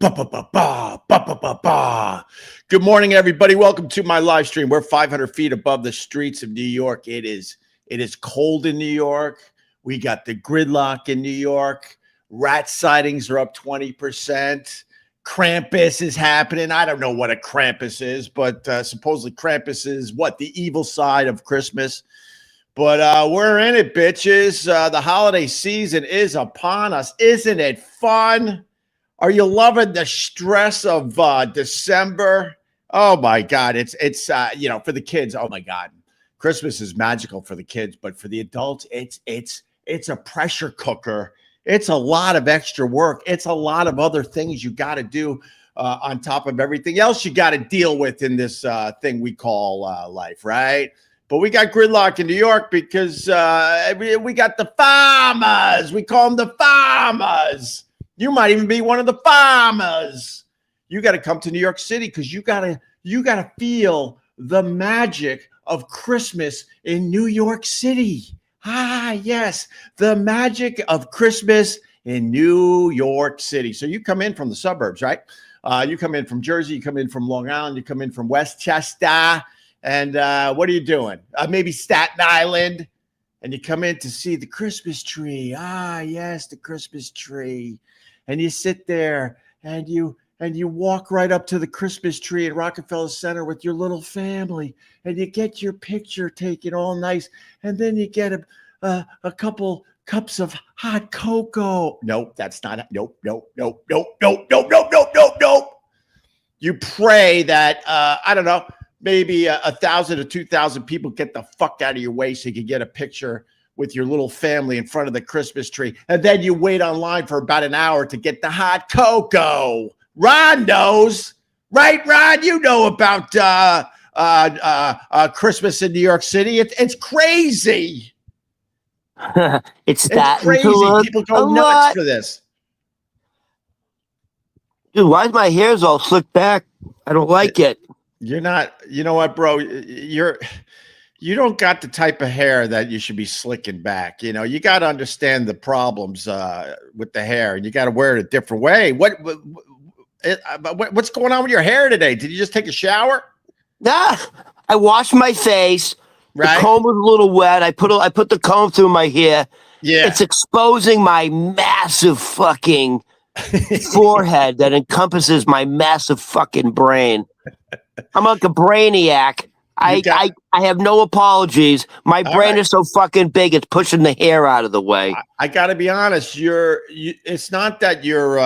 Ba, ba, ba, ba, ba, ba, ba, ba. Good morning, everybody. Welcome to my live stream. We're 500 feet above the streets of New York. It is cold in New York. We got the gridlock in New York. Rat sightings are up 20%. Krampus is happening. I don't know what a Krampus is, but supposedly Krampus is what? The evil side of Christmas. But we're in it, bitches. The holiday season is upon us. Isn't it fun? Are you loving the stress of December? Oh my God, it's for the kids. Oh my God, Christmas is magical for the kids, but for the adults, it's a pressure cooker. It's a lot of extra work. It's a lot of other things you got to do on top of everything else you got to deal with in this thing we call life, right? But we got gridlock in New York because we got the farmers. We call them the farmers. You might even be one of the farmers. You got to come to New York City because you gotta feel the magic of Christmas in New York City. Ah, yes, the magic of Christmas in New York City. So you come in from the suburbs, right? You come in from Jersey, you come in from Long Island, you come in from Westchester, and what are you doing? Maybe Staten Island, and you come in to see the Christmas tree. Ah, yes, the Christmas tree. And you sit there and you walk right up to the Christmas tree at Rockefeller Center with your little family, and you get your picture taken all nice, and then you get a couple cups of hot cocoa. Nope, that's not. Nope. You pray that I don't know, maybe 1,000 or 2,000 people get the fuck out of your way so you can get a picture with your little family in front of the Christmas tree. And then you wait online for about an hour to get the hot cocoa. Ron knows, right, Ron? You know about Christmas in New York City. It's crazy. It's crazy. People go nuts for this. Dude, why is my hair's all slicked back? I don't like it. You're not, you know what, bro? You don't got the type of hair that you should be slicking back. You know, you got to understand the problems with the hair, and you got to wear it a different way. What's going on with your hair today? Did you just take a shower? Nah, I washed my face. Right. The comb was a little wet. I put the comb through my hair. Yeah. It's exposing my massive fucking forehead that encompasses my massive fucking brain. I'm like a brainiac. I have no apologies. My brain is so fucking big, it's pushing the hair out of the way. I got to be honest. It's not that you're,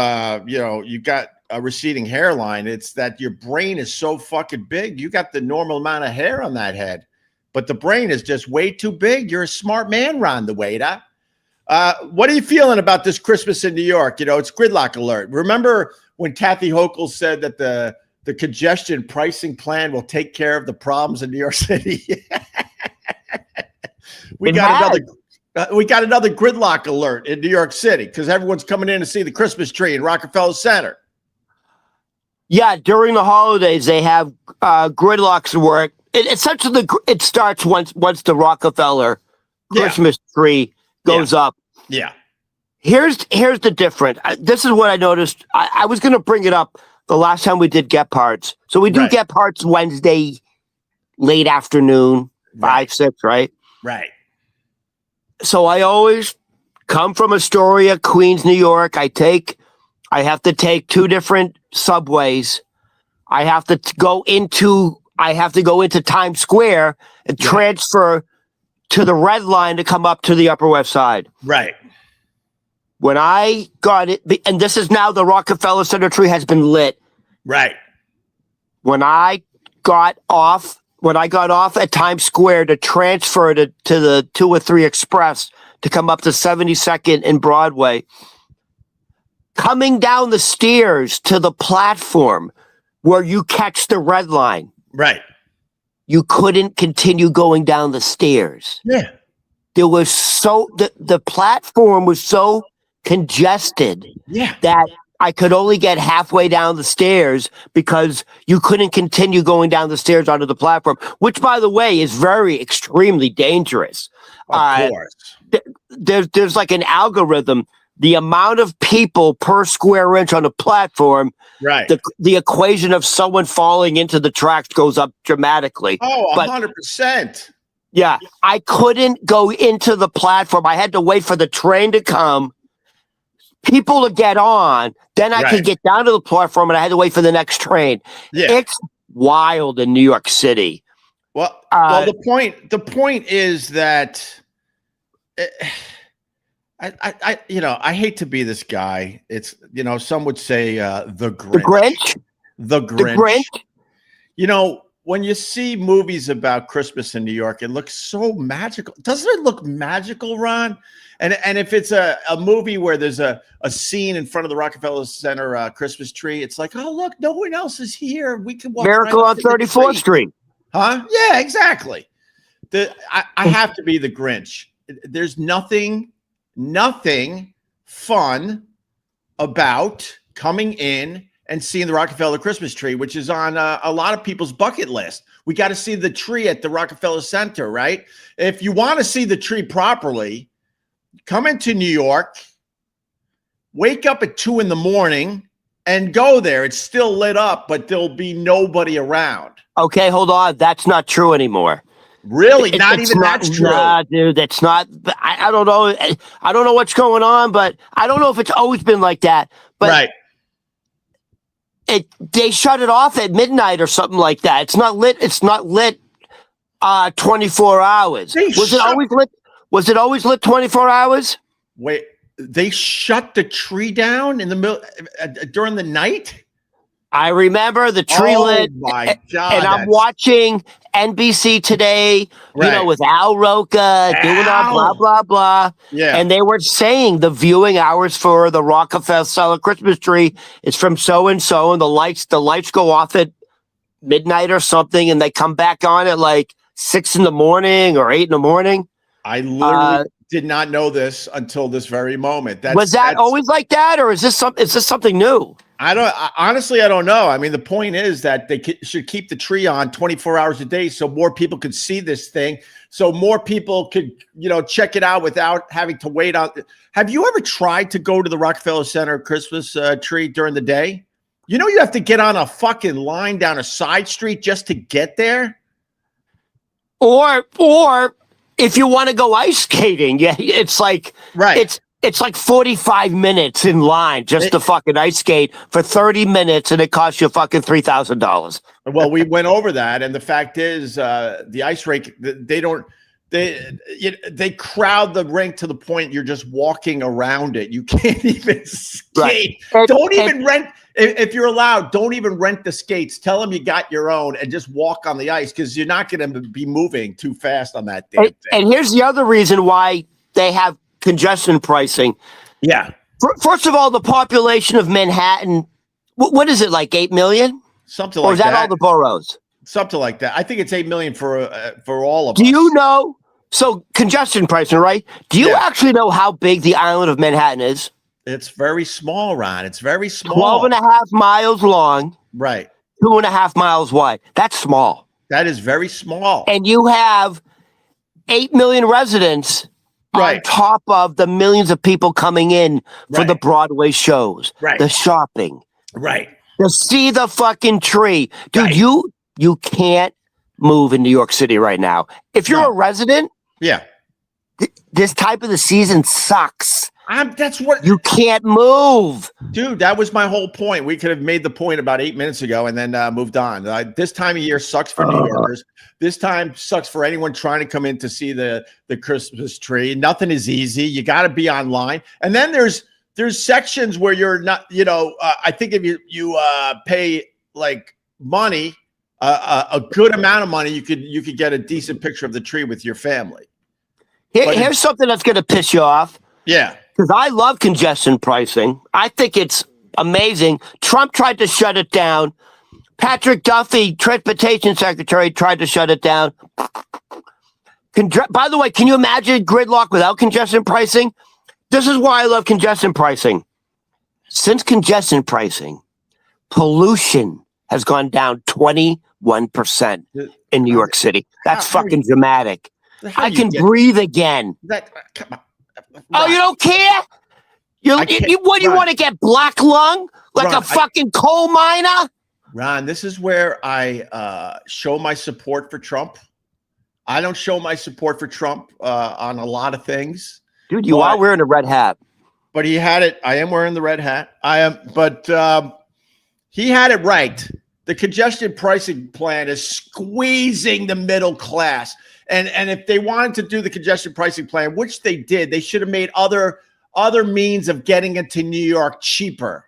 you got a receding hairline. It's that your brain is so fucking big. You got the normal amount of hair on that head, but the brain is just way too big. You're a smart man, Ron the waiter. What are you feeling about this Christmas in New York? You know, it's gridlock alert. Remember when Kathy Hochul said that the congestion pricing plan will take care of the problems in New York City? we got another gridlock alert in New York City because everyone's coming in to see the Christmas tree in Rockefeller Center. Yeah, during the holidays they have gridlocks work. It starts once the Rockefeller Christmas tree goes up. Yeah. Here's the difference. This is what I noticed. I was going to bring it up the last time we did Get Parts. So we do Get Parts Wednesday, late afternoon, 5, 6, right? Right. So I always come from Astoria, Queens, New York. I have to take 2 different subways. I have to go into Times Square and transfer to the Red Line to come up to the Upper West Side. Right. When I got it, and this is now the Rockefeller Center tree has been lit. Right. When I got off at Times Square to transfer to the 203 Express to come up to 72nd and Broadway, coming down the stairs to the platform where you catch the Red Line. Right. You couldn't continue going down the stairs. Yeah. There was the platform was so congested that I could only get halfway down the stairs because you couldn't continue going down the stairs onto the platform, which, by the way, is extremely dangerous. Of course. There's like an algorithm the amount of people per square inch on a platform, Right. the equation of someone falling into the tracks goes up dramatically. Oh, But 100%. yeah, I couldn't go into the platform. I had to wait for the train to come, people to get on, then I could get down to the platform, and I had to wait for the next train. Yeah. It's wild in New York City. Well, the point is that I hate to be this guy. It's, some would say the Grinch. The Grinch? The Grinch. When you see movies about Christmas in New York, it looks so magical. Doesn't it look magical, Ron? And if it's a movie where there's a scene in front of the Rockefeller Center Christmas tree, it's like, oh, look, no one else is here. We can walk Miracle on 34th Street. Huh? Yeah, exactly. I have to be the Grinch. There's nothing fun about coming in and seeing the Rockefeller Christmas tree, which is on a lot of people's bucket list. We got to see the tree at the Rockefeller Center, right? If you want to see the tree properly, come into New York, wake up at 2 a.m. and go there. It's still lit up, but there'll be nobody around. Okay, hold on. That's not true anymore. Really? That's true. Nah, dude, that's not. I don't know. I don't know what's going on, but I don't know if it's always been like that. But they shut it off at midnight or something like that. It's not lit. It's not lit 24 hours. Was it always lit 24 hours? Wait, they shut the tree down in the middle during the night? I remember the tree lit. Oh my God. And I'm watching NBC Today, with Al Rocha doing our blah, blah, blah. Yeah. And they were saying the viewing hours for the Rockefeller Christmas tree is from so-and-so, and the lights go off at midnight or something, and they come back on at like 6 a.m. or 8 a.m. I literally did not know this until this very moment. Was that always like that, or is this something new? Honestly, I don't know. I mean, the point is that they should keep the tree on 24 hours a day so more people could see this thing, so more people could, check it out without having to wait on. Have you ever tried to go to the Rockefeller Center Christmas tree during the day? You have to get on a fucking line down a side street just to get there. Or if you want to go ice skating, it's like It's like 45 minutes in line just to fucking ice skate for 30 minutes, and it costs you fucking $3,000. Well, we went over that, and the fact is, the ice rink, they crowd the rink to the point you're just walking around it. You can't even skate. Right. Don't even rent. If you're allowed, don't even rent the skates. Tell them you got your own and just walk on the ice, because you're not going to be moving too fast on that damn thing. And here's the other reason why they have congestion pricing. Yeah. First of all, the population of Manhattan, what is it, like 8 million? Something like that. Or is that all the boroughs? Something like that. I think it's 8 million for all of us. Do you know? So congestion pricing, right? Do you actually know how big the island of Manhattan is? It's very small, Ron. It's very small. 12 and a half miles long. Right. 2.5 miles wide. That's small. That is very small. And you have 8 million residents on top of the millions of people coming in for the Broadway shows, the shopping, to see the fucking tree. Dude, you can't move in New York City right now. If you're a resident, this type of the season sucks. That's what you can't move, dude. That was my whole point. We could have made the point about 8 minutes ago and then moved on. This time of year sucks for New Yorkers. This time sucks for anyone trying to come in to see the Christmas tree. Nothing is easy. You got to be online. And then there's sections where you're not. I think if you pay like money, a good amount of money, you could get a decent picture of the tree with your family. Here's something that's going to piss you off. Yeah. Because I love congestion pricing. I think it's amazing. Trump tried to shut it down. Patrick Duffy, Transportation Secretary, tried to shut it down. By the way, can you imagine gridlock without congestion pricing? This is why I love congestion pricing. Since congestion pricing, pollution has gone down 21% in New York City. That's fucking dramatic. I can breathe again. Come on. Oh, you don't care? What do you want to get black lung like a fucking coal miner? Ron, this is where I show my support for Trump. I don't show my support for Trump on a lot of things. Dude, you are wearing a red hat. But he had it. I am wearing the red hat. I am, but he had it right. The congestion pricing plan is squeezing the middle class. And if they wanted to do the congestion pricing plan, which they did, they should have made other means of getting into New York cheaper.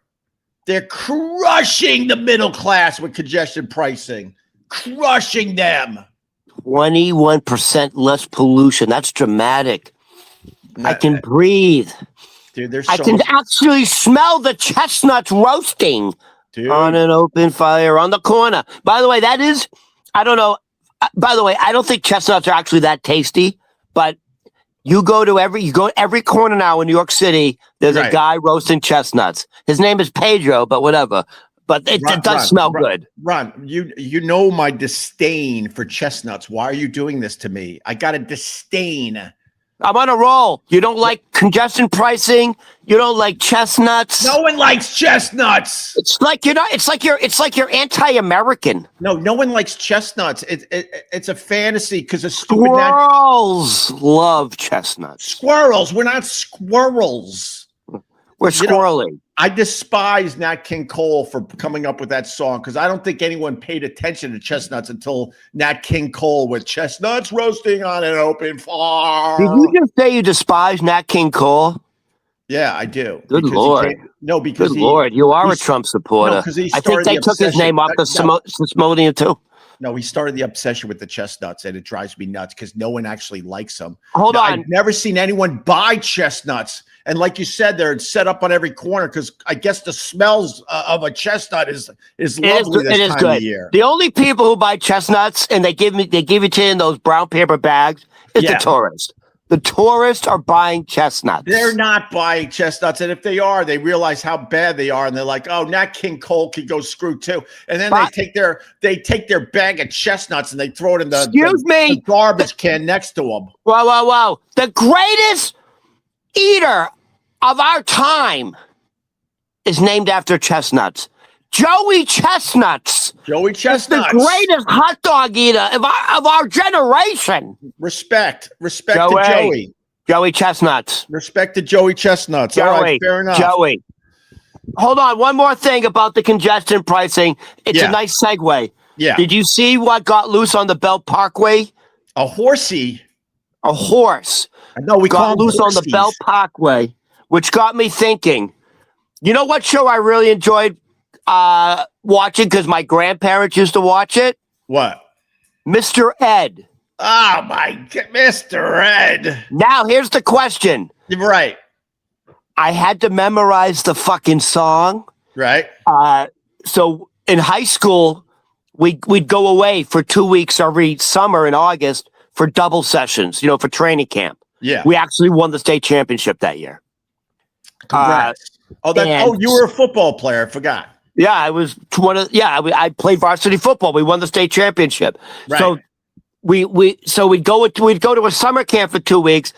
They're crushing the middle class with congestion pricing, crushing them. 21% less pollution. That's dramatic. I can breathe. Dude, I can actually smell the chestnuts roasting on an open fire on the corner. By the way, I don't know. By the way, I don't think chestnuts are actually that tasty, but you go to every corner now in New York City, there's a guy roasting chestnuts. His name is Pedro, but whatever. But it does smell good. Ron, you know my disdain for chestnuts. Why are you doing this to me? I got a disdain. I'm on a roll. You don't like congestion pricing. You don't like chestnuts. No one likes chestnuts. It's like you're anti-American. No one likes chestnuts. It's a fantasy because of squirrels love chestnuts. Squirrels. We're not squirrels. We're squirrely. I despise Nat King Cole for coming up with that song because I don't think anyone paid attention to chestnuts until Nat King Cole with chestnuts roasting on an open fire. Did you just say you despise Nat King Cole? Yeah, I do. Good Lord. Because Lord, you are a Trump supporter. No, I think they took his name off the Smithsonian too. No, he started the obsession with the chestnuts, and it drives me nuts because no one actually likes them. Hold on. I've never seen anyone buy chestnuts. And like you said, they're set up on every corner because I guess the smells of a chestnut is lovely this time of year. The only people who buy chestnuts and they give it to you in those brown paper bags is the tourists. The tourists are buying chestnuts. They're not buying chestnuts. And if they are, they realize how bad they are. And they're like, oh, Nat King Cole could go screw too. And then they take their bag of chestnuts and they throw it in the garbage can next to them. Wow. The greatest eater of our time is named after chestnuts. Joey Chestnuts. Joey Chestnuts. The greatest hot dog eater of our generation. Respect to Joey. Joey Chestnuts. Respect to Joey Chestnuts. Joey, all right, fair enough. Joey. Hold on. One more thing about the congestion pricing. It's a nice segue. Yeah. Did you see what got loose on the Belt Parkway? A horsey. A horse. No, we got loose on the Belt Parkway, which got me thinking. You know what show I really enjoyed watching because my grandparents used to watch it? What? Mr. Ed. Oh, my God. Mr. Ed. Now, here's the question. You're right. I had to memorize the fucking song. Right. So in high school, we'd go away for 2 weeks every summer in August for double sessions, for training camp. Yeah. We actually won the state championship that year. Congrats. You were a football player. I forgot. Yeah, I was I played varsity football. We won the state championship. Right. So we'd go to a summer camp for 2 weeks,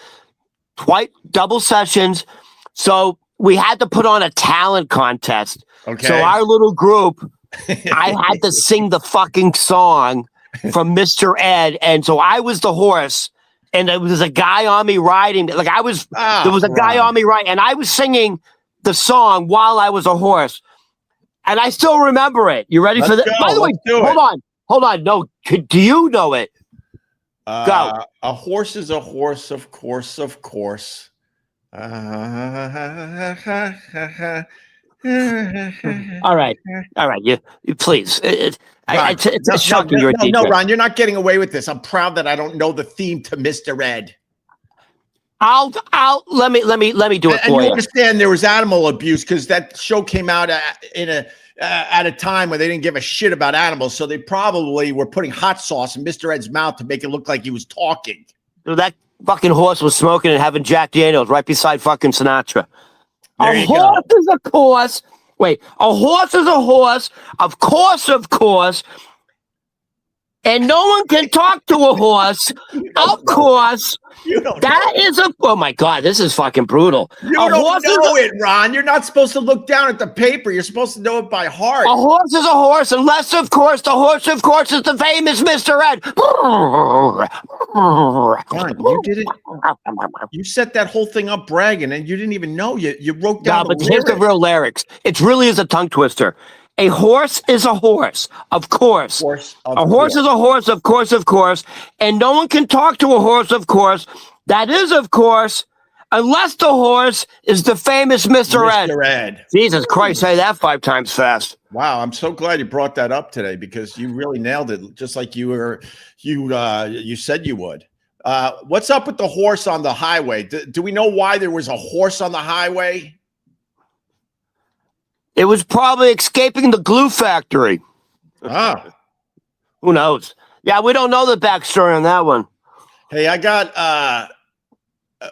double sessions. So we had to put on a talent contest. Okay. So our little group, I had to sing the fucking song from Mr. Ed, and so I was the horse. And there was a guy on me riding. There was a guy on me riding, and I was singing the song while I was a horse. And I still remember it. You ready for that? By the way, hold on. No, do you know it? Go. A horse is a horse, of course. All right. You please. It's shocking you're a DJ. No, Ron, you're not getting away with this. I'm proud that I don't know the theme to Mr. Ed. Let me do it for you. And you understand there was animal abuse because that show came out at a time where they didn't give a shit about animals, so they probably were putting hot sauce in Mr. Ed's mouth to make it look like he was talking. So that fucking horse was smoking and having Jack Daniels right beside fucking Sinatra. A horse is a horse. A horse is a horse. Of course. and no one can talk to a horse. Of course, that is a. Oh my God, this is fucking brutal. You don't know it, Ron. You're not supposed to look down at the paper. You're supposed to know it by heart. A horse is a horse, unless, of course, the horse, of course, is the famous Mr. Ed. Ron, you didn't. You set that whole thing up bragging, and you didn't even know. You wrote down. No, but here's the real lyrics. It really is a tongue twister. A horse is a horse, of course. A horse is a horse, of course, and no one can talk to a horse, of course. That is, of course, unless the horse is the famous Mr. Ed. Jesus Christ, say that 5 times fast. Wow, I'm so glad you brought that up today because you really nailed it, just like you said you would. What's up with the horse on the highway? Do we know why there was a horse on the highway? It was probably escaping the glue factory. Ah. Who knows? Yeah, we don't know the backstory on that one. Hey, I got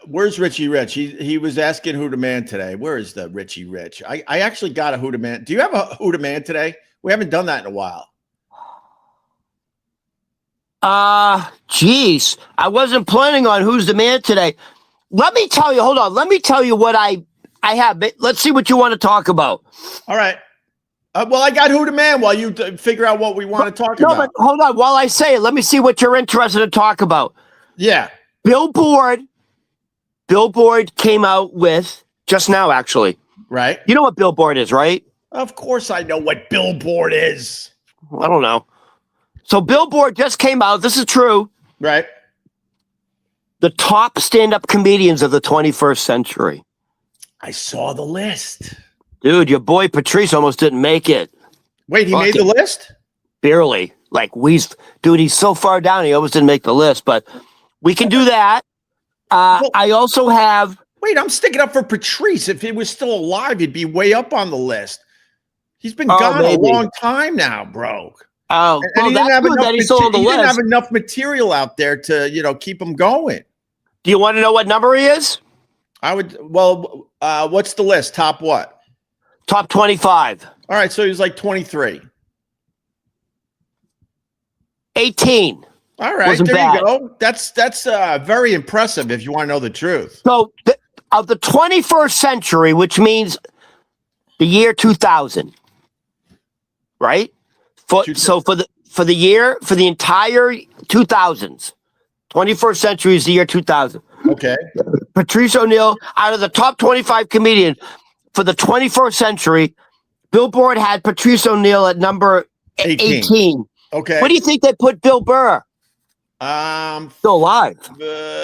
where's Richie Rich? He was asking Who the Man today. Where is the Richie Rich? I actually got a Who the Man. Do you have a Who the Man today? We haven't done that in a while. Geez. I wasn't planning on Who's the Man today. Let me tell you, hold on. Let me tell you what I have. Let's see what you want to talk about. All right. Well, I got Who the Man while you figure out what we want to talk about. No, but hold on. While I say it, let me see what you're interested to talk about. Yeah. Billboard came out with, just now, actually. Right. You know what Billboard is, right? Of course I know what Billboard is. I don't know. So Billboard just came out. This is true. Right. The top stand-up comedians of the 21st century. I saw the list. Dude, your boy Patrice almost didn't make it. Wait, he made the list? Barely. Like, dude, he's so far down, he almost didn't make the list, but we can do that. I also have... Wait, I'm sticking up for Patrice. If he was still alive, he'd be way up on the list. He's been gone a long time now, bro. Oh, and he didn't have didn't have enough material out there to, keep him going. Do you want to know what number he is? I would. Well, what's the list? Top what? Top 25. All right, so he was like 23. 18. All right, there you go. That's very impressive if you want to know the truth. So of the 21st century, which means the year 2000, right? So for the entire 2000s, 21st century is the year 2000. Okay. Patrice O'Neal, out of the top 25 comedians for the 21st century, Billboard had Patrice O'Neal at number 18. Okay. What do you think they put Bill Burr? Still alive.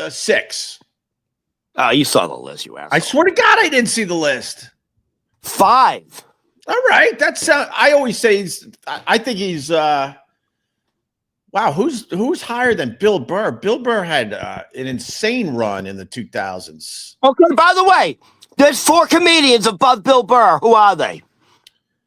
6. Oh, you saw the list, you asshole. I swear to God, I didn't see the list. 5. All right. That's I always say I think he's wow, who's higher than Bill Burr? Bill Burr had an insane run in the 2000s. Okay, by the way, there's 4 comedians above Bill Burr. Who are they?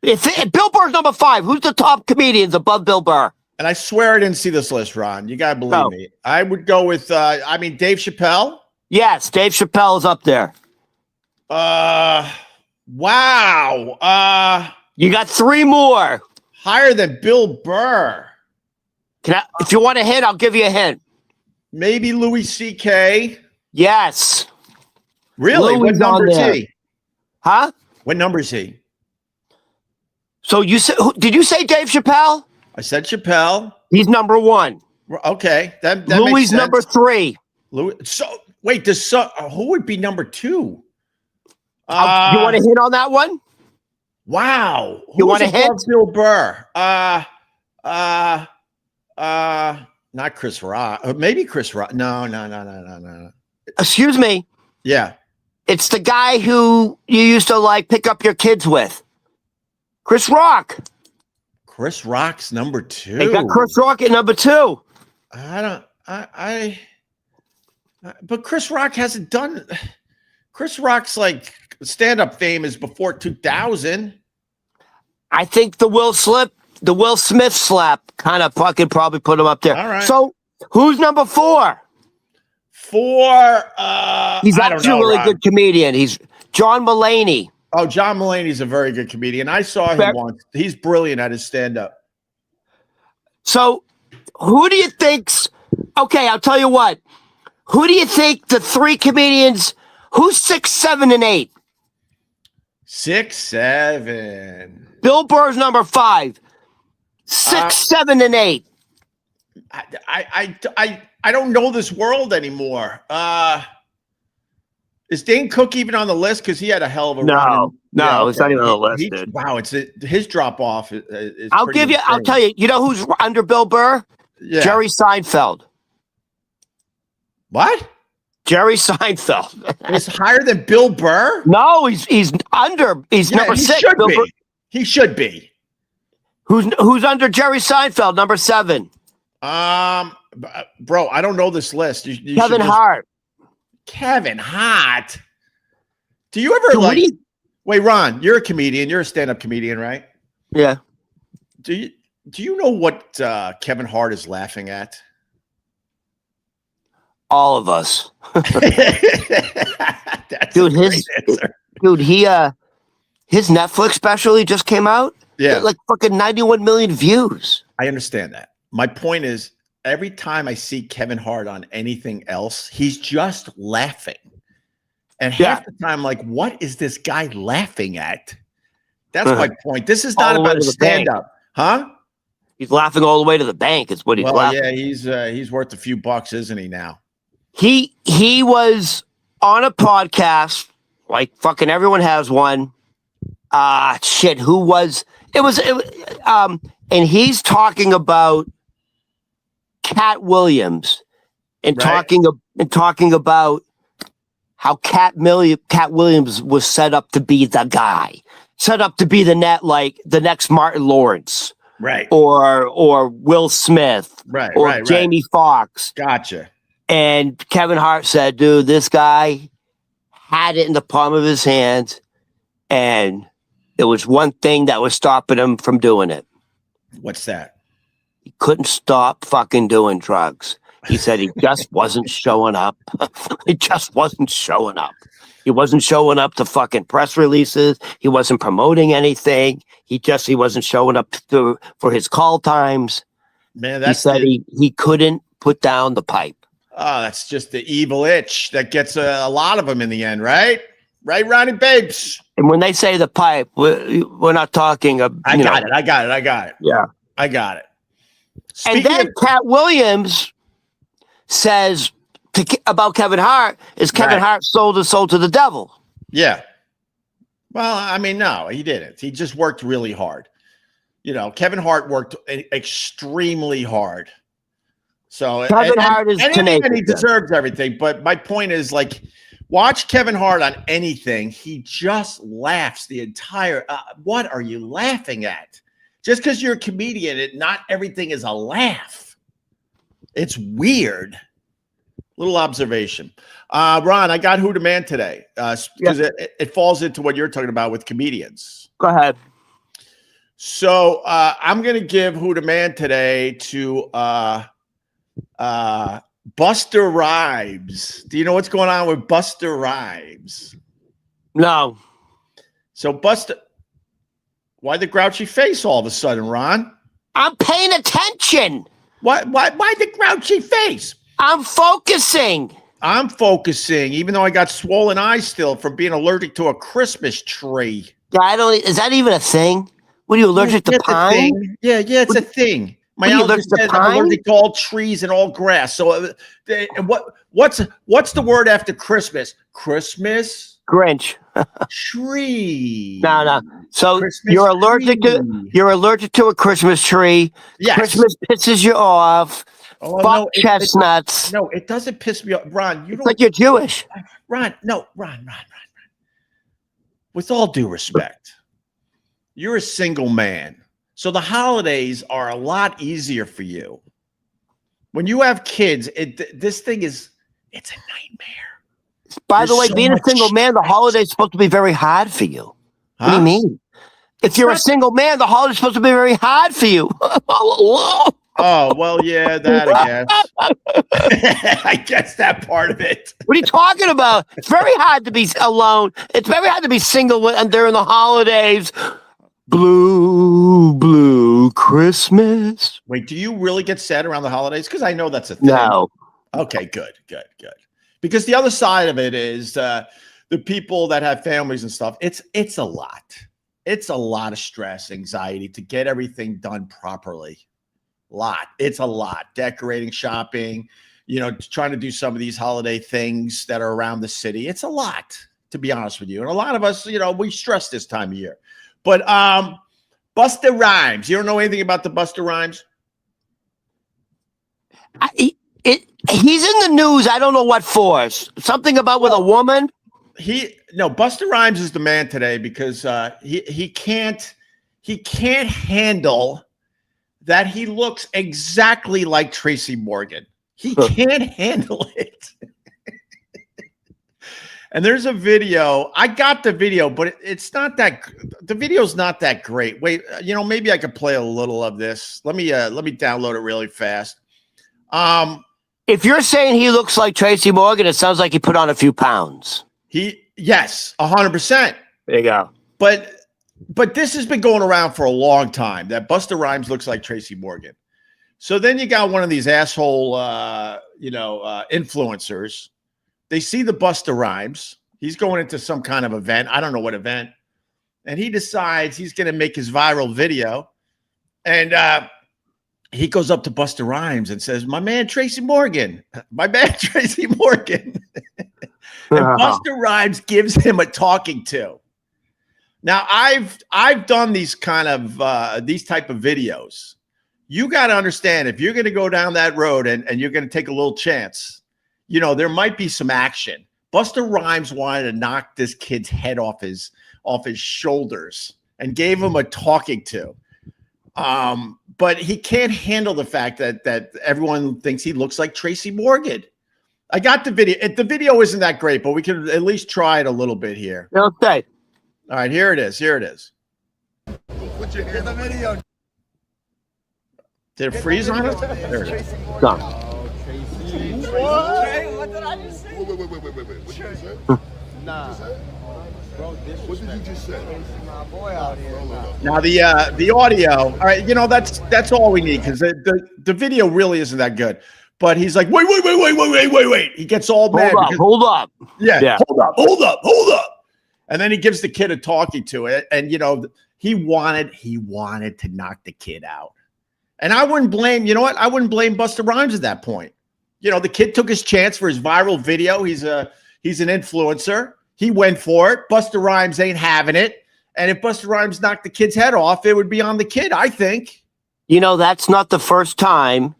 If Bill Burr's number 5, who's the top comedians above Bill Burr? And I swear I didn't see this list, Ron. You gotta believe me. I would go with Dave Chappelle. Yes, Dave Chappelle is up there. Wow. You got 3 more. Higher than Bill Burr. If you want a hint, I'll give you a hint. Maybe Louis C.K. Yes. Really? Louis what number is he? Huh? What number is he? So you said? Did you say Dave Chappelle? I said Chappelle. He's number 1. Okay, that Louis makes sense. number 3. Louis. So wait, who would be number 2? You want a hint on that one? Wow. You want a hint? Bill Burr. Not Chris Rock. Maybe Chris Rock. No. Excuse me. Yeah. It's the guy who you used to pick up your kids with. Chris Rock. Chris Rock's number 2. They got Chris Rock at number 2. But Chris Rock hasn't done. Chris Rock's stand-up fame is before 2000. I think the Will Smith slap kind of fucking probably put him up there. All right. So who's number 4? 4. He's actually a really good comedian. He's John Mulaney. Oh, John Mulaney's a very good comedian. I saw him once. He's brilliant at his stand-up. So Who do you think's? Okay, I'll tell you what. Who do you think the three comedians? Who's 6, 7, and 8? 6, 7. Bill Burr's number 5. 6, 7, and 8. I don't know this world anymore. Is Dane Cook even on the list? Because he had a hell of a run. No, it's not even on the list. Dude. Wow, his drop off is. I'll tell you. You know who's under Bill Burr? Yeah. Jerry Seinfeld. What? Jerry Seinfeld. He's higher than Bill Burr? No, he's under. He's number 6. Should be. He should be. Who's under Jerry Seinfeld? Number 7. Bro, I don't know this list. You Kevin Hart. Kevin Hart. Do you ever wait, Ron, you're a comedian. You're a stand-up comedian, right? Yeah. Do you know what Kevin Hart is laughing at? All of us. That's dude, his Netflix special just came out. Yeah. Like fucking 91 million views. I understand that. My point is, every time I see Kevin Hart on anything else, he's just laughing. And half the time, like, what is this guy laughing at? That's my point. This is not about a stand-up. Huh? He's laughing all the way to the bank. Is what he's laughing. Yeah, he's worth a few bucks, isn't he now? He was on a podcast, like fucking everyone has one. Who was it? And he's talking about Cat Williams and talking about how Cat Williams was set up to be the guy, set up to be the next Martin Lawrence, right? Or Will Smith, right? Or Jamie Foxx. Gotcha. And Kevin Hart said, dude, this guy had it in the palm of his hands, and there was one thing that was stopping him from doing it. What's that? He couldn't stop fucking doing drugs. He said he just wasn't showing up. He just wasn't showing up. He wasn't showing up to fucking press releases. He wasn't promoting anything. He wasn't showing up for his call times. Man, he said he couldn't put down the pipe. Oh, that's just the evil itch that gets a lot of them in the end, right? Right, Ronnie Babes? And when they say the pipe, we're not talking about... I got it. Yeah. I got it. And then Cat Williams says about Kevin Hart, Kevin Hart sold his soul to the devil? Yeah. Well, I mean, no, he didn't. He just worked really hard. Kevin Hart worked extremely hard. So Kevin Hart is tenacious. And he deserves everything. But my point is, like, watch Kevin Hart on anything. He just laughs the entire. What are you laughing at? Just because you're a comedian, not everything is a laugh. It's weird. Little observation. Ron, I got Who the Man today because it falls into what you're talking about with comedians. Go ahead. So I'm going to give Who the Man today to Buster Rhymes. Do you know what's going on with Buster Rhymes? No. So Buster, why the grouchy face all of a sudden, Ron? I'm paying attention. Why the grouchy face? I'm focusing. Even though I got swollen eyes still from being allergic to a Christmas tree. Yeah, is that even a thing? What are you allergic to pine? Yeah, it's a thing. My allergy says I'm allergic to all trees and all grass. So what's the word after Christmas? Christmas? Grinch. Tree. No. So Christmas you're allergic to a Christmas tree. Yes. Christmas pisses you off. Oh, fuck chestnuts. No, it doesn't piss me off. Ron, it's like you're Jewish. Ron. With all due respect, you're a single man. So the holidays are a lot easier for you. When you have kids, this thing it's a nightmare. By the way, being a single man, the holiday's supposed to be very hard for you. Huh? What do you mean? If you're a single man, the holiday's supposed to be very hard for you. Oh, well, yeah, that I guess. I guess that part of it. What are you talking about? It's very hard to be alone. It's very hard to be single during the holidays. Blue Christmas. Wait, do you really get sad around the holidays? Because I know that's a thing. No. Okay, good. Because the other side of it is the people that have families and stuff. It's a lot. It's a lot of stress, anxiety to get everything done properly. It's a lot. Decorating, shopping, trying to do some of these holiday things that are around the city. It's a lot, to be honest with you. And a lot of us, we stress this time of year. But Busta Rhymes, you don't know anything about the Busta Rhymes? He's in the news. I don't know what for. Something about with a woman. Busta Rhymes is the man today because he can't handle that he looks exactly like Tracy Morgan. He can't handle it. And there's a video. I got the video, but it's not that. The video's not that great. Wait, maybe I could play a little of this. Let me download it really fast. If you're saying he looks like Tracy Morgan, it sounds like he put on a few pounds. Yes, 100%. There you go. But this has been going around for a long time. That Busta Rhymes looks like Tracy Morgan. So then you got one of these asshole, influencers. They see the Busta Rhymes. He's going into some kind of event. I don't know what event. And he decides he's going to make his viral video. And he goes up to Busta Rhymes and says, my man, Tracy Morgan. My man, Tracy Morgan. And Busta Rhymes gives him a talking to. Now, I've done these kind of these type of videos. You got to understand, if you're going to go down that road and you're going to take a little chance, there might be some action. Busta Rhymes wanted to knock this kid's head off his shoulders and gave him a talking to. But he can't handle the fact that everyone thinks he looks like Tracy Morgan. I got the video. The video isn't that great, but we can at least try it a little bit here. Okay. All right, here it is. Put your hand in the video. Did it freeze on us? There it is. Done. What did I just say? Wait. What did you say? Nah. Bro, What did you just say? My boy out here. Now the audio. All right, that's all we need because the video really isn't that good. But he's like, wait. He gets all mad. Hold up. Yeah. Hold up. And then he gives the kid a talking to it. And, he wanted to knock the kid out. And I wouldn't blame, I wouldn't blame Busta Rhymes at that point. The kid took his chance for his viral video. He's an influencer. He went for it. Busta Rhymes ain't having it. And if Busta Rhymes knocked the kid's head off, it would be on the kid, I think. That's not the first time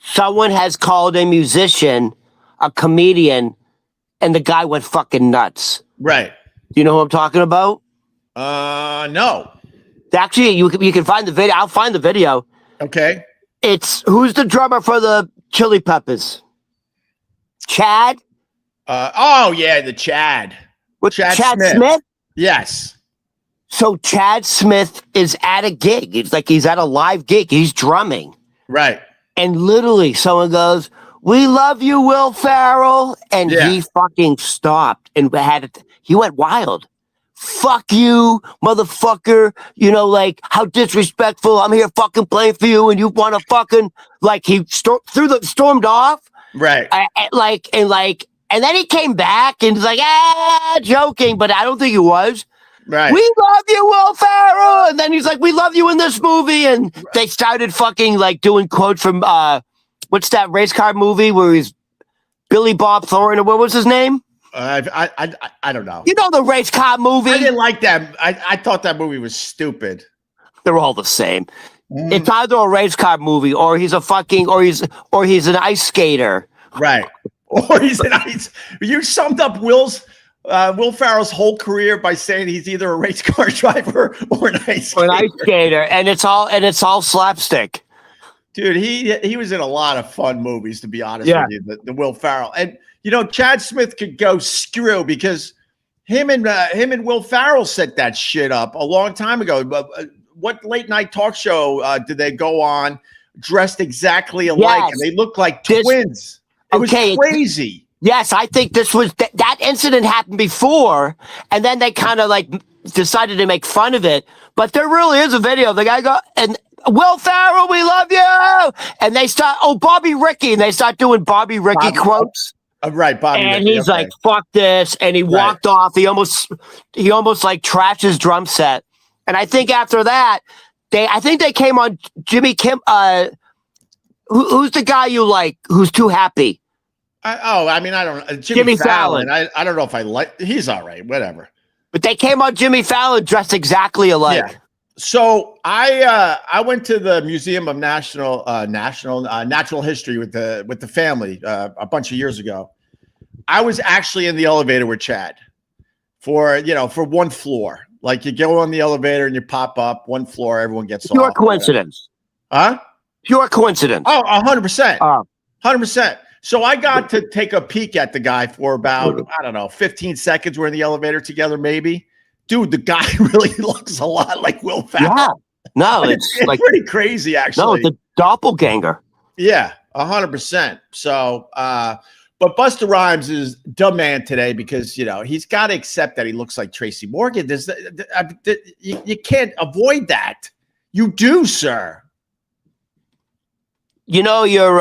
someone has called a musician a comedian and the guy went fucking nuts. Right. Do you know who I'm talking about? No. Actually, you can find the video. I'll find the video. Okay. It's who's the drummer for the Chili Peppers? Chad? The Chad. Chad Smith? Yes. So Chad Smith is at a gig. It's like he's at a live gig. He's drumming. Right. And literally someone goes, "We love you, Will Ferrell." And he fucking stopped and he went wild. Fuck you, motherfucker. How disrespectful. I'm here fucking playing for you and you want to fucking, he stormed off. Right. And then he came back and was like, joking, but I don't think he was. Right. We love you, Will Ferrell. And then he's like, we love you in this movie. And they started fucking doing quotes from, what's that race car movie where he's Billy Bob Thornton, or what was his name? I don't know. The race car movie? I didn't like that. I thought that movie was stupid. They're all the same. It's either a race car movie or he's a fucking, or he's an ice skater. Right. Or he's an ice. You summed up Will Ferrell's whole career by saying he's either a race car driver or an ice skater. Or an ice skater. And it's all slapstick. Dude, he was in a lot of fun movies, to be honest with you, the Will Ferrell. And Chad Smith could go screw because him and Will Ferrell set that shit up a long time ago. What late night talk show did they go on dressed exactly alike? Yes. And they looked like twins. It was crazy. Yes, I think this was that incident happened before, and then they kind of decided to make fun of it. But there really is a video. The guy go and Will Ferrell, we love you, and they start Bobby Ricky, and they start doing Bobby Ricky quotes. Right, Bobby. And Ricky, he's like, "Fuck this," and he walked off. He almost like trashed his drum set. And I think after that, I think they came on Jimmy Kim. Who's the guy you like? Who's too happy? I don't know. Jimmy Fallon. I don't know if I like. He's all right. Whatever. But they came on Jimmy Fallon dressed exactly alike. Yeah. So I went to the Museum of Natural History with the family a bunch of years ago. I was actually in the elevator with Chad for one floor. Like you go on the elevator and you pop up one floor, everyone gets off. Pure coincidence. Huh? Pure coincidence. Oh, 100%. 100%. So I got to take a peek at the guy for about, I don't know, 15 seconds. We're in the elevator together, maybe. Dude, the guy really looks a lot like Will Ferrell. Yeah. No, it's like pretty crazy, actually. No, it's a doppelganger. Yeah, 100%. So, but Busta Rhymes is the man today because, he's got to accept that he looks like Tracy Morgan. You can't avoid that. You do, sir. You're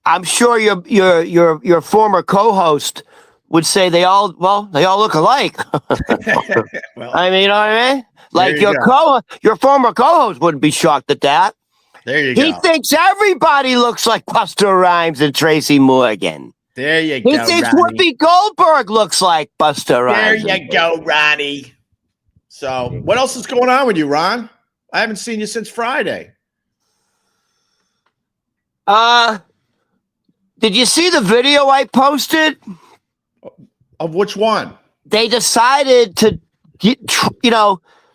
I'm sure your former co-host would say they all look alike. Well, I mean, you know what I mean? Like your former co-host wouldn't be shocked at that. There you go. He thinks everybody looks like Busta Rhymes and Tracy Morgan. There you go. He thinks Ronnie. Whoopi Goldberg looks like Busta Rhymes. There you go, Ronnie. So, what else is going on with you, Ron? I haven't seen you since Friday. Did you see the video I posted? Of which one? They decided to,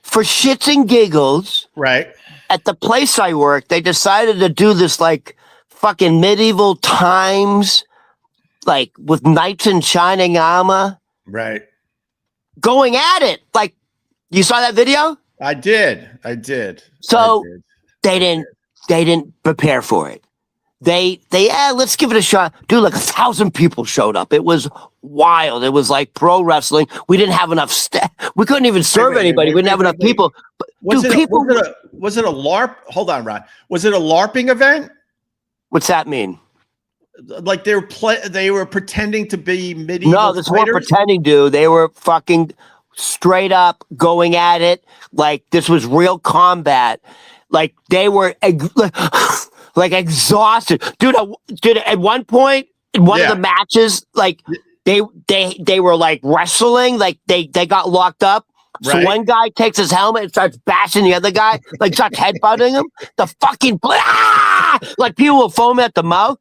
for shits and giggles, right? At the place I work, they decided to do this like fucking medieval times, like with knights in shining armor. Right. Going at it. Like, you saw that video? I did. So they didn't prepare for it. Let's give it a shot. Dude, like 1,000 people showed up. It was wild. It was like pro wrestling. We didn't have enough staff. We couldn't even serve anybody. We didn't have enough people. But, was it a LARP? Hold on, Ron. Was it a LARPing event? What's that mean? Like they were pretending to be medieval. No, this weren't pretending, dude. They were fucking straight up going at it. Like this was real combat. Like they were like exhausted, dude. At one point in one of the matches, like they were like wrestling, like they got locked up. So one guy takes his helmet and starts bashing the other guy, like starts headbutting him. The fucking like people will foam at the mouth.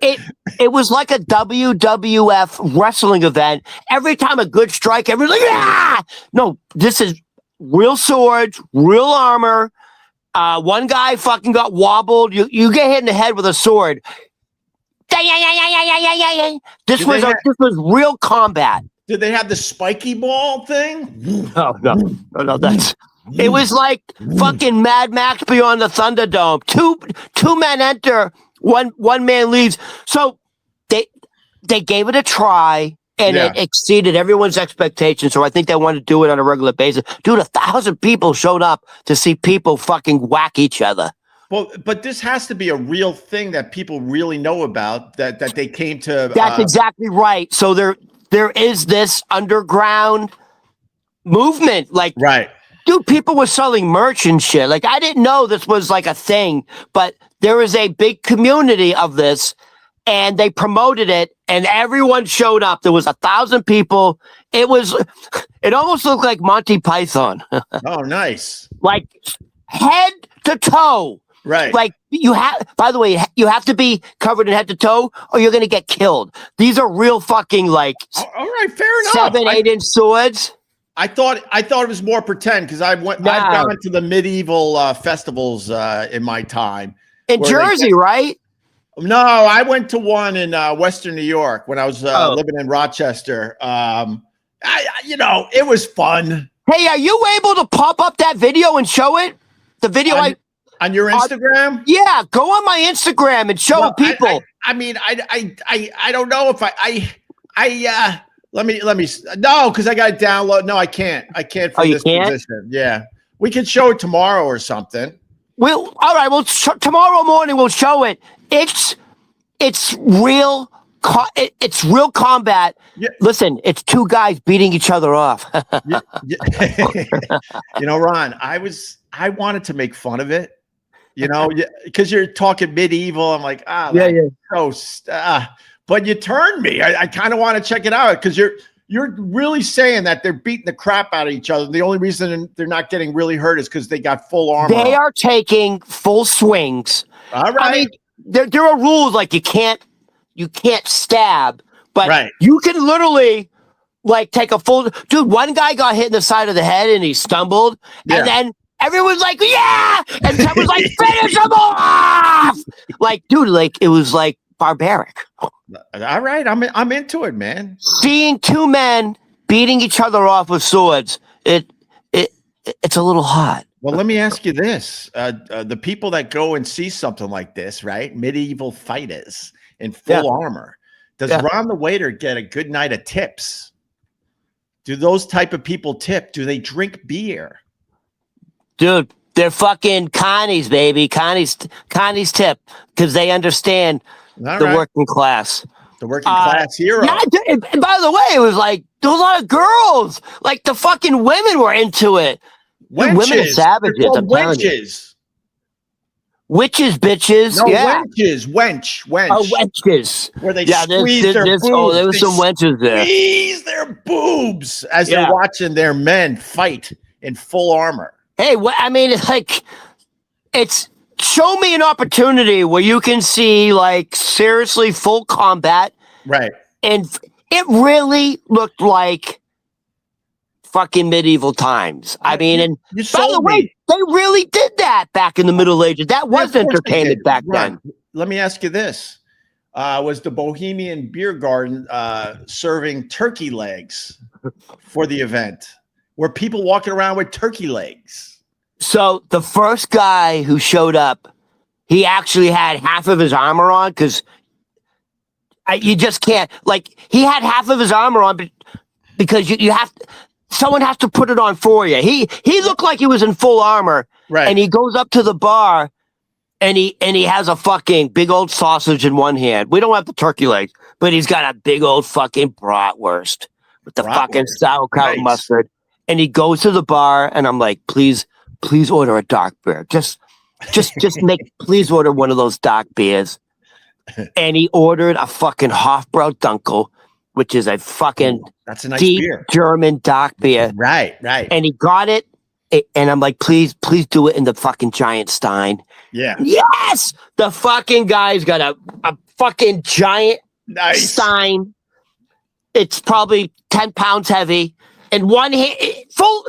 It was like a WWF wrestling event. Every time a good strike, everyone's like, no, this is real swords, real armor. One guy fucking got wobbled. You get hit in the head with a sword. This was real combat. Did they have the spiky ball thing? No. It was like fucking Mad Max Beyond the Thunderdome. Two men enter, one man leaves. So they gave it a try. And it exceeded everyone's expectations. So I think they want to do it on a regular basis. Dude, 1,000 people showed up to see people fucking whack each other. Well, but this has to be a real thing that people really know about, that they came to. That's exactly right. So there is this underground movement. Like, right. Dude, people were selling merch and shit. Like, I didn't know this was like a thing, but there is a big community of this. And they promoted it, and everyone showed up. There was 1,000 people. It almost looked like Monty Python. Oh, nice. Like head to toe. Right. Like by the way, you have to be covered in head to toe or you're going to get killed. These are real fucking like all right, fair enough. 7-8-inch swords. I thought it was more pretend because I've gone to the medieval festivals in my time. In Jersey, right? No, I went to one in Western New York when I was living in Rochester. It was fun. Hey, are you able to pop up that video and show it? The video on your Instagram? Yeah, go on my Instagram and show people. I don't know if Let me. No, because I got to download. No, I can't. I can't for Oh, you this can't? position. Yeah, we can show it tomorrow or something. Well, all right. Well, tomorrow morning we'll show it. It's real. It's real combat. Yeah. Listen, it's two guys beating each other off. Yeah. You know, Ron, I wanted to make fun of it. You know, because you're talking medieval. I'm like, but you turned me. I kind of want to check it out because you're really saying that they're beating the crap out of each other. The only reason they're not getting really hurt is because they got full armor. They are taking full swings. All right. I mean, there are rules like you can't stab, but you can literally like take a full. Dude, one guy got hit in the side of the head and he stumbled, and then everyone's like, "Yeah!" and someone's like, "Finish him off!" Like, dude, like it was like barbaric. All right, I'm into it, man. Seeing two men beating each other off with swords, it's a little hot. Well, let me ask you this: the people that go and see something like this, right? Medieval fighters in full armor. Does Ron the waiter get a good night of tips? Do those type of people tip? Do they drink beer? Dude, they're fucking Connie's, baby. Connie's tip because they understand the working class. The working class hero. Yeah, and by the way, it was like there was a lot of girls. Like the fucking women were into it. Dude, women are savages. Wenches. Witches, bitches. No, yeah. Wench. Oh, wenches. Where they squeeze their boobs. Oh, there was some wenches there. Squeeze their boobs as they're watching their men fight in full armor. Hey, I mean, it's show me an opportunity where you can see like seriously full combat. Right. And it really looked like fucking medieval times. I mean, and by the way, they really did that back in the Middle Ages. That was entertainment back then. Let me ask you this. Was the Bohemian Beer Garden serving turkey legs for the event? Were people walking around with turkey legs? So the first guy who showed up, he actually had half of his armor on because you just can't. Like he had half of his armor on because you have to. Someone has to put it on for you. He looked like he was in full armor, right? And he goes up to the bar, and he has a fucking big old sausage in one hand. We don't have the turkey legs, but he's got a big old fucking bratwurst with the fucking sauerkraut mustard. And he goes to the bar, and I'm like, please order a dark beer. Just please order one of those dark beers. And he ordered a fucking Hofbrau Dunkel, which is a fucking that's a nice deep beer. German dark beer. Right. And he got it, and I'm like, please do it in the fucking giant stein. Yeah. Yes! The fucking guy's got a fucking giant stein. It's probably 10 pounds heavy. And one hand, full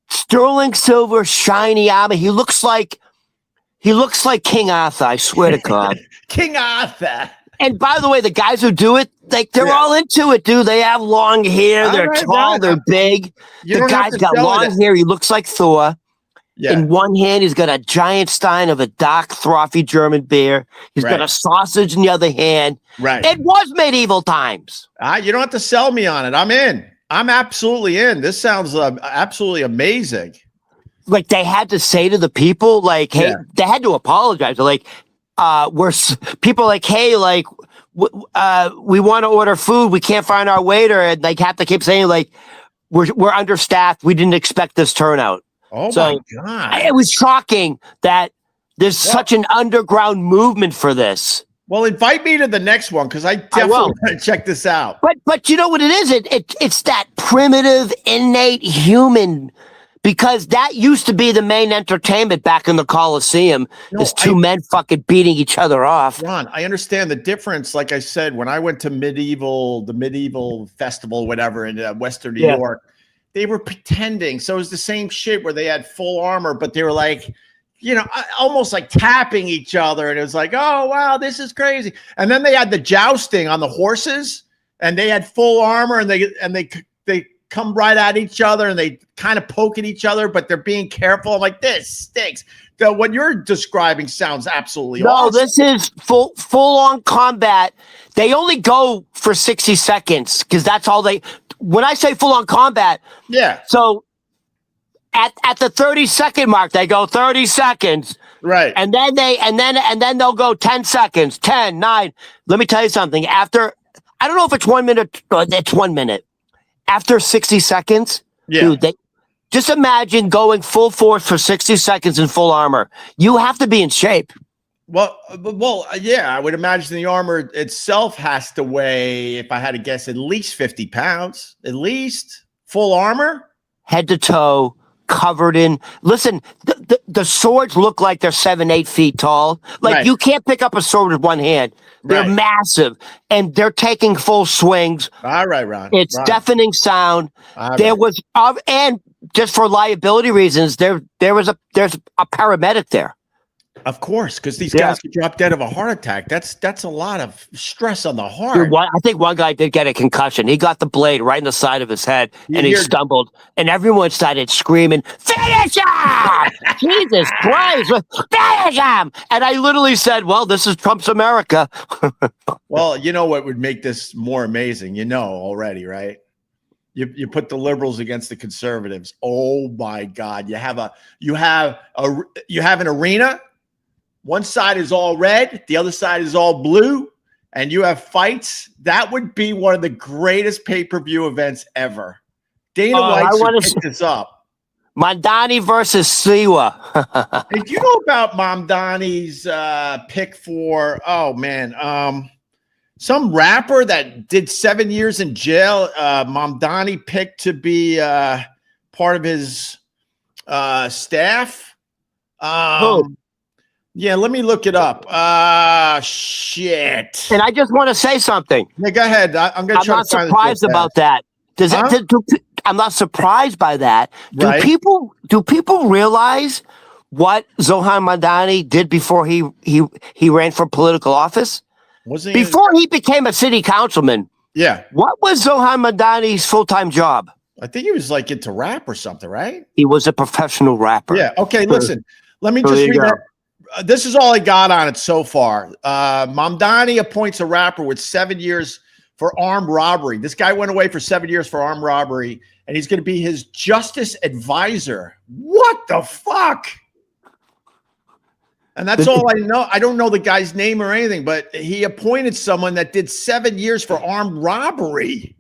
sterling silver, shiny armor. He looks like King Arthur, I swear to God. King Arthur. And by the way, the guys who do it, like they're all into it, dude. They have long hair, they're tall, they're big. The guy's got long hair, he looks like Thor. Yeah. In one hand, he's got a giant stein of a dark, frothy German beer. He's got a sausage in the other hand. Right. It was medieval times. You don't have to sell me on it. I'm in. I'm absolutely in. This sounds absolutely amazing. Like they had to say to the people, like, hey, they had to apologize. They're like, people like, hey, like, we want to order food. We can't find our waiter. And like have to keep saying like, we're understaffed. We didn't expect this turnout. Oh my God. It was shocking that there's such an underground movement for this. Well, invite me to the next one because I definitely want to check this out. But you know what it is? It's that primitive, innate human, because that used to be the main entertainment back in the Coliseum. Is two men fucking beating each other off. Ron, I understand the difference. Like I said, when I went to the medieval festival, whatever, in Western New York, they were pretending. So it was the same shit where they had full armor, but they were like, you know, almost like tapping each other. And it was like, oh, wow, this is crazy. And then they had the jousting on the horses and they had full armor and they come right at each other and they kind of poke at each other, but they're being careful. I'm like, this stinks. what you're describing sounds absolutely No, awesome. this is full on combat. They only go for 60 seconds because that's all they. When I say full on combat, Yeah. so at the 30-second mark, they go 30 seconds. Right. And then they'll go 10 seconds, 10, 9. Let me tell you something. After, I don't know if it's 1 minute, or it's 1 minute. After 60 seconds, dude, just imagine going full force for 60 seconds in full armor. You have to be in shape. Well, yeah, I would imagine the armor itself has to weigh, if I had to guess, at least 50 pounds, at least full armor. Head to toe, covered in. Listen, the swords look like they're 7-8 feet tall. Like Right. you can't pick up a sword with one hand. They're Right. massive, and they're taking full swings. All right, Ron. It's Ron. deafening sound. All There right. was, and just for liability reasons, there's a paramedic there. Of course, because these Yeah. guys could drop dead of a heart attack. That's a lot of stress on the heart. Dude, I think one guy did get a concussion. He got the blade right in the side of his head, You and he hear- stumbled, and everyone started screaming, "Finish him!" Jesus Christ, finish him! And I literally said, "Well, this is Trump's America." Well, you know what would make this more amazing? You know already, right? You put the liberals against the conservatives. Oh my God! You have an arena. One side is all red, the other side is all blue, and you have fights. That would be one of the greatest pay-per-view events ever. Dana I White wanna should pick this up. Mandani versus Siwa. Hey, do you know about Mamdani's pick for? Oh man, some rapper that did 7 years in jail. Mamdani picked to be part of his staff. Who? Yeah, let me look it up. Shit. And I just want to say something. Yeah, go ahead. I'm going to I'm try not to find surprised about that. Does Huh? I'm not surprised by that. Do Right. people realize what Zohan Mandani did before he ran for political office? Wasn't he? Before he became a city councilman, Yeah, what was Zohan Mandani's full-time job? I think he was like into rap or something, right? He was a professional rapper. Yeah. Okay. Listen, let me There just you read go. that. This is all I got on it so far. Mamdani appoints a rapper with 7 years for armed robbery. This guy went away for 7 years for armed robbery, and he's going to be his justice advisor. What the fuck? And that's all I know. I don't know the guy's name or anything, but he appointed someone that did 7 years for armed robbery.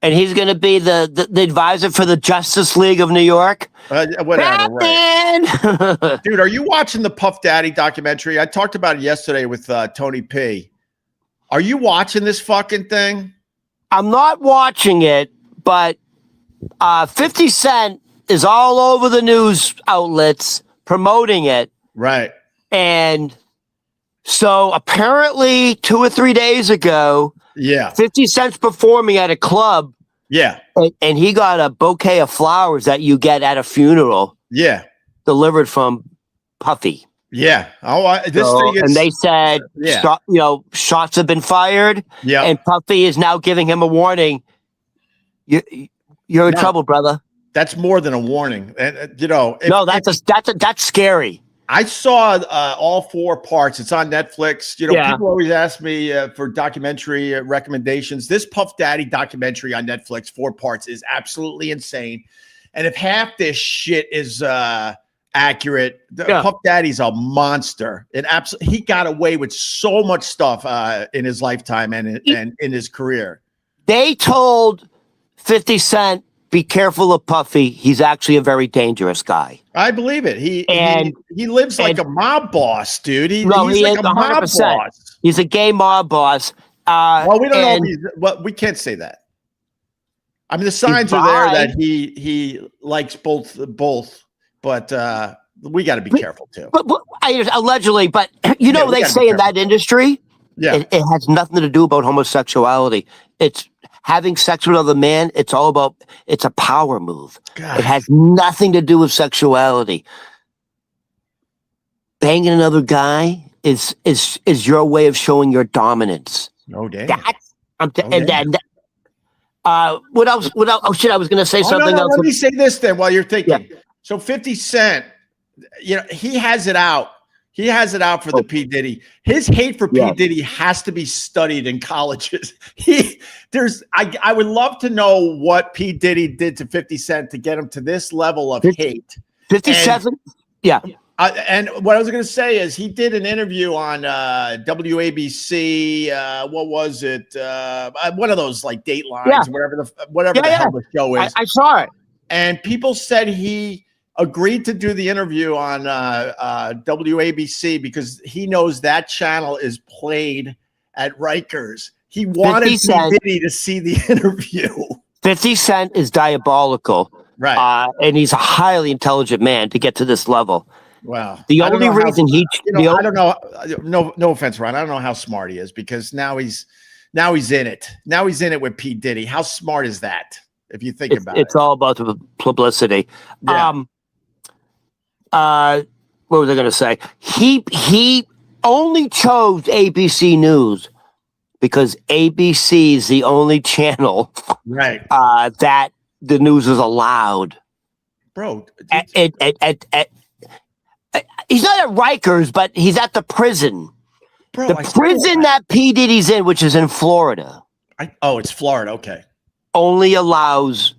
And he's going to be the advisor for the Justice League of New York. Whatever, right. Batman! Dude, are you watching the Puff Daddy documentary? I talked about it yesterday with Tony P. Are you watching this fucking thing? I'm not watching it, but 50 Cent is all over the news outlets promoting it. Right. And so apparently 2 or 3 days ago, Yeah. 50 Cent's performing at a club, Yeah. and he got a bouquet of flowers that you get at a funeral Yeah. delivered from Puffy. Yeah. Oh, this So- thing is. and they said, Yeah. shots have been fired, Yeah. and Puffy is now giving him a warning. You're in No. trouble, brother. That's more than a warning. And No, that's scary. I saw all 4 parts. It's on Netflix. Yeah. People always ask me for documentary recommendations. This Puff Daddy documentary on Netflix, 4 parts, is absolutely insane. And if half this shit is accurate, Puff Daddy's a monster. He got away with so much stuff in his lifetime and in his career. They told 50 Cent, be careful of Puffy. He's actually a very dangerous guy. I believe it. He lives like and- a mob boss, dude. He's he like is a mob 100%. boss. He's a gay mob boss. Well, we don't know. and We can't say that. I mean, the signs are there bi. that he likes both, but we got to be careful too. But allegedly, but we they gotta say be in that industry, Yeah, it has nothing to do about homosexuality. It's having sex with another man. It's a power move. God. It has nothing to do with sexuality. Banging another guy is your way of showing your dominance. No damn. And then, what else? Oh shit! I was going to say Oh, something no, else. let me say this then while you're thinking. So 50 Cent he has it out. He has it out for the P. Diddy. His hate for P. Diddy has to be studied in colleges. I would love to know what P. Diddy did to 50 Cent to get him to this level of hate. 57? Yeah. And what I was going to say is he did an interview on WABC. What was it? One of those like Datelines, whatever the hell the show is. I saw it. And people said he agreed to do the interview on WABC because he knows that channel is played at Rikers. He wanted P. Diddy to see the interview. 50 Cent is diabolical. Right. And he's a highly intelligent man to get to this level. Wow. The only reason I don't know. No offense, Ron. I don't know how smart he is because now he's in it. Now he's in it with P. Diddy. How smart is that? If you think about it. It's all about the publicity. Yeah. What was I going to say? He only chose ABC News because ABC is the only channel right that the news is allowed. Bro, he's not at Rikers, but he's at the prison. Bro, the prison that P. Diddy's in, which is in Florida. It's Florida. Okay. Only allows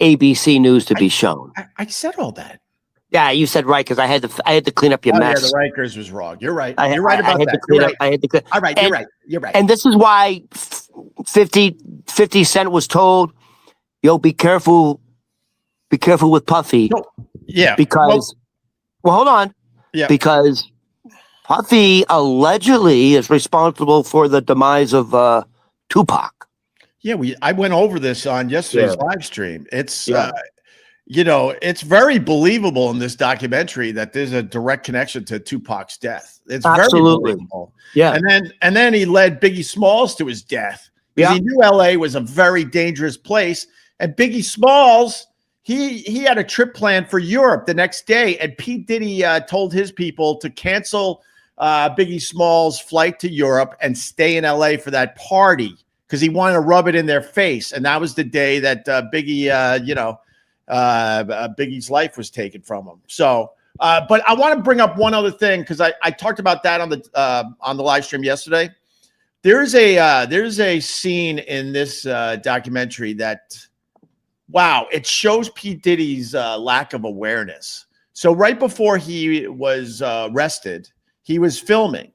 ABC News to be shown. I said all that. Yeah, you said right because I had to clean up your mess. Yeah, the Rikers was wrong. You're right. You're right about that. I had to clean. All right, you're right. And this is why 50 Cent was told, "Yo, be careful with Puffy." No, yeah, because hold on. Yeah, because Puffy allegedly is responsible for the demise of Tupac. Yeah, I went over this on yesterday's live stream. It's it's very believable in this documentary that there's a direct connection to Tupac's death. It's absolutely very believable. Yeah. And then he led Biggie Smalls to his death because he knew LA was a very dangerous place. And Biggie Smalls, he had a trip planned for Europe the next day. And P. Diddy told his people to cancel Biggie Smalls' flight to Europe and stay in LA for that party because he wanted to rub it in their face. And that was the day that Biggie, Biggie's life was taken from him. So, but I want to bring up one other thing because I talked about that on the live stream yesterday. There's a scene in this documentary that, wow, it shows P. Diddy's lack of awareness. So right before he was arrested, he was filming.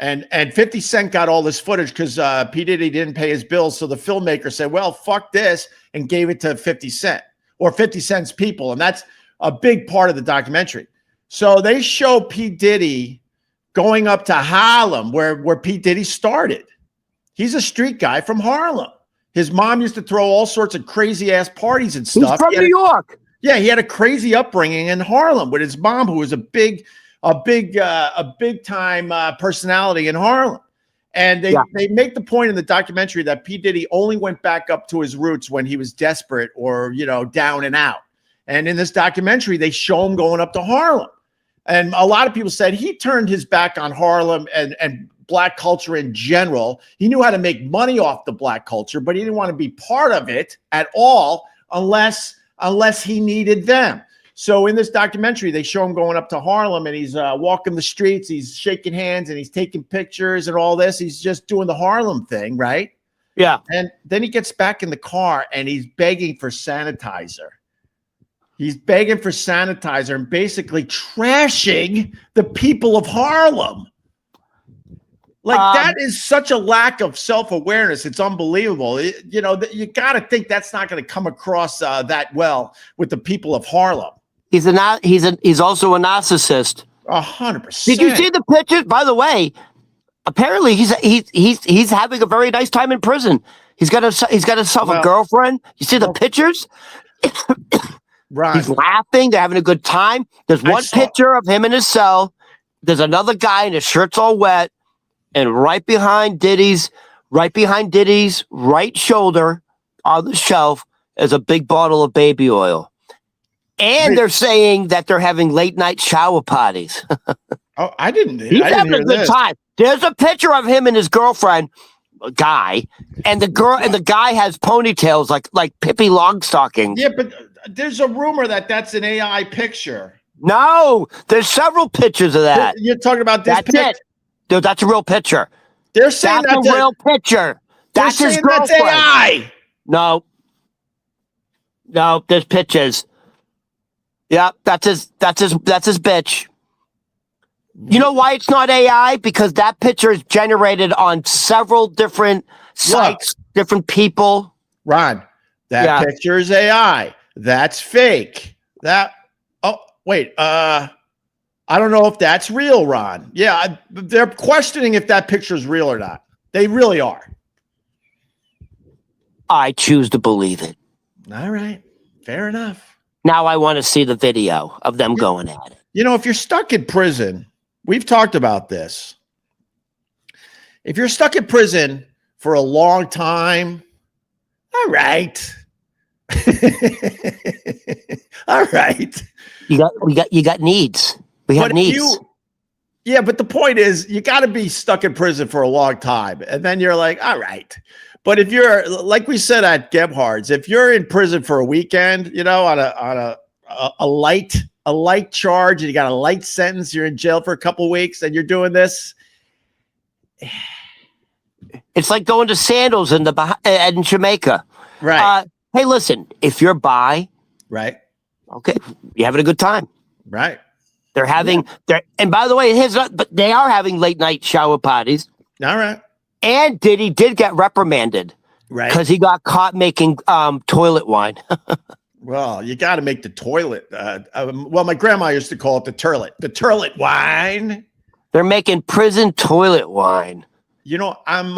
And 50 Cent got all this footage because P. Diddy didn't pay his bills. So the filmmaker said, well, fuck this, and gave it to 50 Cent or 50 Cent's people. And that's a big part of the documentary. So they show P. Diddy going up to Harlem where P. Diddy started. He's a street guy from Harlem. His mom used to throw all sorts of crazy ass parties and stuff. He's from New York. Yeah, he had a crazy upbringing in Harlem with his mom, who was a big time personality in Harlem. And they make the point in the documentary that P. Diddy only went back up to his roots when he was desperate or, down and out. And in this documentary, they show him going up to Harlem. And a lot of people said he turned his back on Harlem and black culture in general. He knew how to make money off the black culture, but he didn't want to be part of it at all unless he needed them. So in this documentary, they show him going up to Harlem and he's walking the streets, he's shaking hands and he's taking pictures and all this. He's just doing the Harlem thing, right? Yeah. And then he gets back in the car and he's begging for sanitizer. He's begging for sanitizer and basically trashing the people of Harlem. Like that is such a lack of self-awareness. It's unbelievable. You got to think that's not going to come across that well with the people of Harlem. He's also a narcissist. 100%. Did you see the pictures? By the way, apparently he's having a very nice time in prison. He's got himself a girlfriend. You see the pictures? Right. He's laughing. They're having a good time. There's one picture of him in his cell. There's another guy and his shirt's all wet. And right behind Diddy's right shoulder on the shelf is a big bottle of baby oil. And they're saying that they're having late night shower parties. Oh, I didn't. He's having a good time. There's a picture of him and his girlfriend, guy, and the guy has ponytails like Pippi Longstocking. Yeah, but there's a rumor that that's an AI picture. No, there's several pictures of that. You're talking about this That's pic? it. Dude, that's a real picture. They're saying That's a real picture. They're That's his saying that's girlfriend. AI. No, there's pictures. Yeah, that's his bitch. You know why it's not AI? Because that picture is generated on several different sites, different people. Ron, that picture is AI. That's fake. Wait, I don't know if that's real, Ron. Yeah, they're questioning if that picture is real or not. They really are. I choose to believe it. All right, fair enough. Now I want to see the video of them going at it. You know, if you're stuck in prison, we've talked about this. If you're stuck in prison for a long time, all right. All right. You got needs. We have needs. But the point is, you got to be stuck in prison for a long time, and then you're like, all right. But if you're, like we said at Gebhard's, if you're in prison for a weekend, you know, on a light charge, and you got a light sentence, you're in jail for a couple of weeks, and you're doing this. It's like going to Sandals in Jamaica. Right. Hey, listen, if you're bi, right. Okay, you're having a good time. Right. They're having and by the way, but they are having late night shower parties. All right. And Diddy did get reprimanded. Right. Because he got caught making toilet wine. Well, you got to make the toilet. Well, my grandma used to call it the turlet. The turlet wine. They're making prison toilet wine. You know, I'm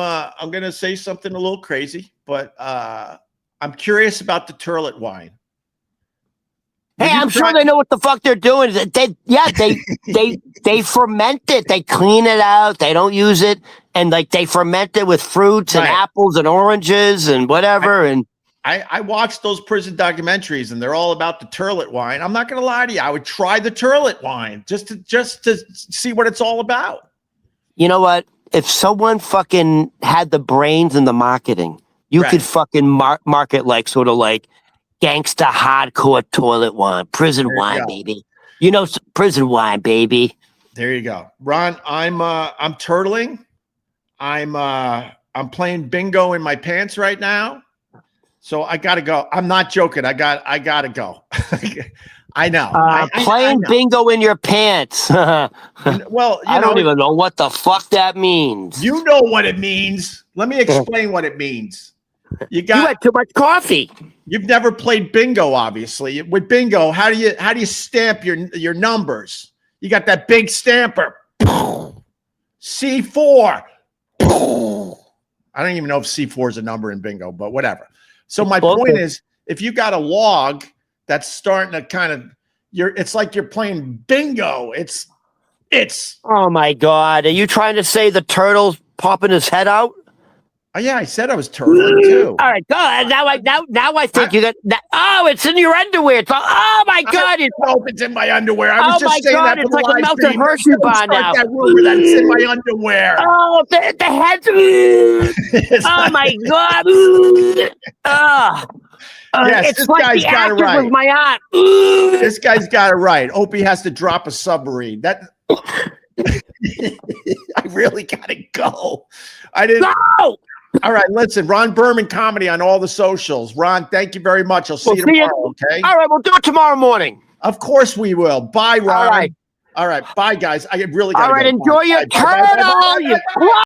going to say something a little crazy, but I'm curious about the turlet wine. Hey, I'm sure they know what the fuck they're doing. They ferment it. They clean it out. They don't use it, and like they ferment it with fruits and apples and oranges and whatever. I watched those prison documentaries, and they're all about the turlet wine. I'm not going to lie to you. I would try the turlet wine just to see what it's all about. You know what? If someone fucking had the brains and the marketing, you could fucking market like sort of like gangsta hardcore toilet wine, prison wine, baby. You know, prison wine, baby. There you go, Ron. I'm turtling. I'm playing bingo in my pants right now, so I gotta go. I'm not joking. I gotta go. I know. Playing bingo in your pants. Well, I don't even know what the fuck that means. You know what it means. Let me explain what it means. You had too much coffee. You've never played bingo, obviously. With bingo, how do you stamp your numbers? You got that big stamper. C4. I don't even know if C4 is a number in bingo, but whatever. So my point is, if you got a log that's starting to kind of, it's like you're playing bingo. It's. Oh my God! Are you trying to say the turtle's popping his head out? Oh yeah, I said I was turtling too. All right, go ahead. Now I think you got that. Oh, it's in your underwear. Oh my God! It's in my underwear. I was just saying that. It's like a melted Hershey bar now. That rumor that it's in my underwear. Oh, the head. Oh my God! Yes, it's like the actor with my aunt. This guy's got it right. Opie has to drop a submarine. That I really gotta go. I didn't. No! All right, listen, Ron Berman Comedy on all the socials. Ron, thank you very much. I'll see you tomorrow, okay? All right, we'll do it tomorrow morning. Of course we will. Bye, Ron. All right. All right. Bye, guys. I really got to go. All right, enjoy your turtle.